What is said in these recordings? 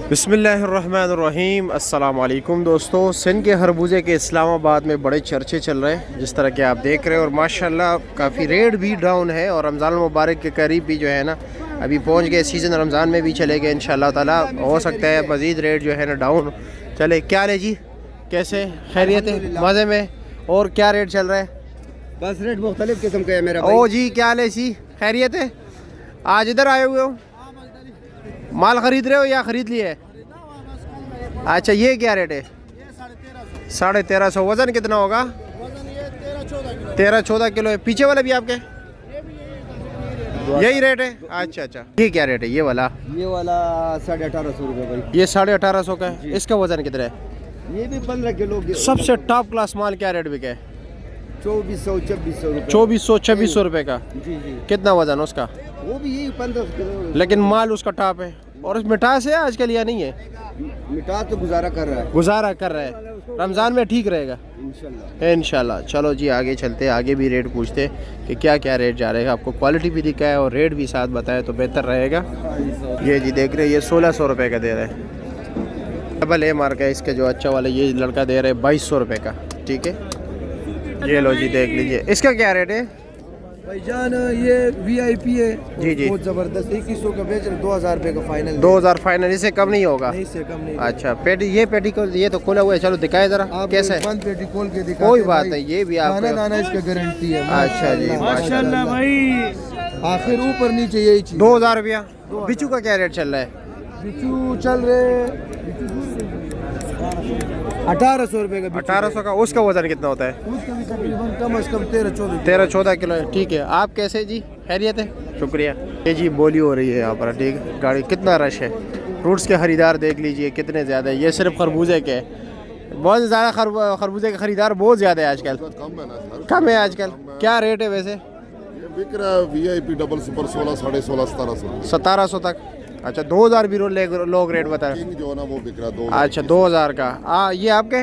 बिस्मिल्लाहिर्रहमानिर्रहीम। अस्सलाम वालेकुम दोस्तों। सिंध के खरबूजे के इस्लामाबाद में बड़े चर्चे चल रहे हैं, जिस तरह के आप देख रहे हैं, और माशाल्लाह काफ़ी रेट भी डाउन है। और रमज़ान मुबारक के करीब भी जो है ना अभी पहुंच गए, सीज़न रमज़ान में भी चले गए। इंशाल्लाह ताला हो सकता है मज़ीद रेट जो है ना डाउन चले। क्या ले जी, कैसे खैरियत है, मज़े में? और क्या रेट चल रहा है? बस रेट मुख्तलिफ किस्म का है मेरा भाई। ओ जी, क्या ले सी, खैरियत है? आज इधर आए हुए हो, माल खरीद रहे हो या खरीद लिए? अच्छा, ये क्या रेट है? 1350। वज़न कितना होगा? 13-14 किलो है। पीछे वाला भी आपके यही रेट है? अच्छा अच्छा, ये क्या रेट है ये वाला? ये वाला 1850 रुपये भाई। ये 1850 का है। इसका वज़न कितना है? ये भी 15 किलो की। सबसे टॉप क्लास माल क्या रेट बिका है? 2400-2600 रुपये। 2400-2600 रुपये का। जी जी। कितना वज़न उसका? वो भी यही 15 किलो। लेकिन माल उसका टॉप है। और मिठास है आजकल या नहीं है? मिठास तो गुजारा कर रहा है। गुजारा कर रहा है, रमज़ान में ठीक रहेगा इंशाल्लाह। इंशाल्लाह। चलो जी, आगे चलते हैं, आगे भी रेट पूछते हैं कि क्या क्या रेट जा रहेगा। आपको क्वालिटी भी दिखा है और रेट भी साथ बताए तो बेहतर रहेगा। ये जी देख रहे हैं, ये 1600 रुपये का दे रहे हैं। डबल ए मार्क है इसके, जो अच्छा वाला ये लड़का दे रहे हैं 2200 रुपये का। ठीक है, ये लो जी देख लीजिए। इसका क्या रेट है भाईजान? ये VIP है जी जी। बहुत ज़बरदस्त। 2100 का बेच रहे, 2000 रुपये का फाइनल। 2000 फाइनल, इससे कम नहीं होगा? नहीं से कम नहीं। अच्छा, पेटी, ये पेटी को ये तो खोला हुआ है। चलो दिखाए ज़रा कैसा है। बंद पेटी खोल के दिखा। कोई बात नहीं, ये भी आप। दाना इसका गारंटी है। अच्छा जी, माशाल्लाह भाई। आखिर ऊपर नीचे यही चीज। 2000 रुपया। बिचू का क्या रेट चल रहा है? बिचू चल रहे 1800 रुपये का। 1800 का। उसका वजन कितना होता है? उसका भी तकरीबन कम से कम 13-14। 13-14 किलो है। ठीक है, आप कैसे जी, खैरियत है? शुक्रिया। ये जी बोली हो रही है यहाँ पर। ठीक है, गाड़ी कितना रश है। फ्रूट्स के ख़रीदार देख लीजिए कितने ज़्यादा है। ये सिर्फ खरबूजे के, बहुत ज़्यादा खरबूजे के ख़रीदार बहुत ज़्यादा है आजकल। कम है आजकल। क्या रेट है वैसे? बिक रहा है VIP डबल सुपर 16, 16.5, 1700। 1700 तक। अच्छा, 2000 भी लोग रेट बता रहे हैं। किंग जो है ना वो बिक रहा है 2। अच्छा, 2000 का। ये आपके,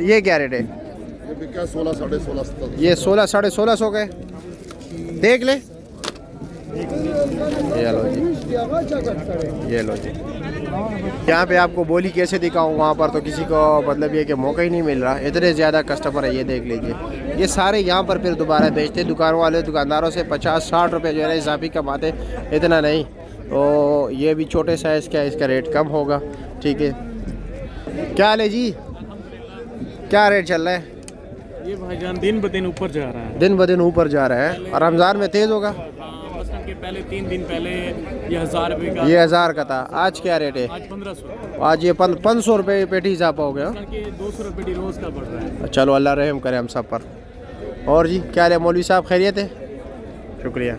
ये क्या रेट है? ये बिक रहा है 16, 16.5, 1700। ये 16, 1650 के। देख ले, ये लो जी, ये लो जी। यहाँ पे आपको बोली कैसे दिखाऊँ, वहाँ पर तो किसी को मतलब ये कि मौका ही नहीं मिल रहा, इतने ज़्यादा कस्टमर है। ये देख लीजिए, ये सारे यहाँ पर फिर दोबारा बेचते, दुकान वाले दुकानदारों से 50-60 रुपये जो है इजाफी कमाते, इतना नहीं। तो ये भी छोटे साइज़ का है, इसका रेट कम होगा। ठीक है, क्या ले जी, क्या रेट चल रहा है? ये भाईजान दिन ब दिन ऊपर जा रहा है। दिन ब दिन ऊपर जा रहा है। और रमज़ान में तेज़ होगा। मसलन के पहले 3 दिन पहले ये 1000 रुपये का, ये 1000 का था। आज क्या रेट है? आज 1500। आज ये 500 रुपये पेटी इजाफा हो गया। मसलन के 200 रुपये रोज़ का बढ़ रहा है। चलो, अल्लाह रहम करे हम सब पर। और जी क्या ले मौलवी साहब, खैरियत है? शुक्रिया।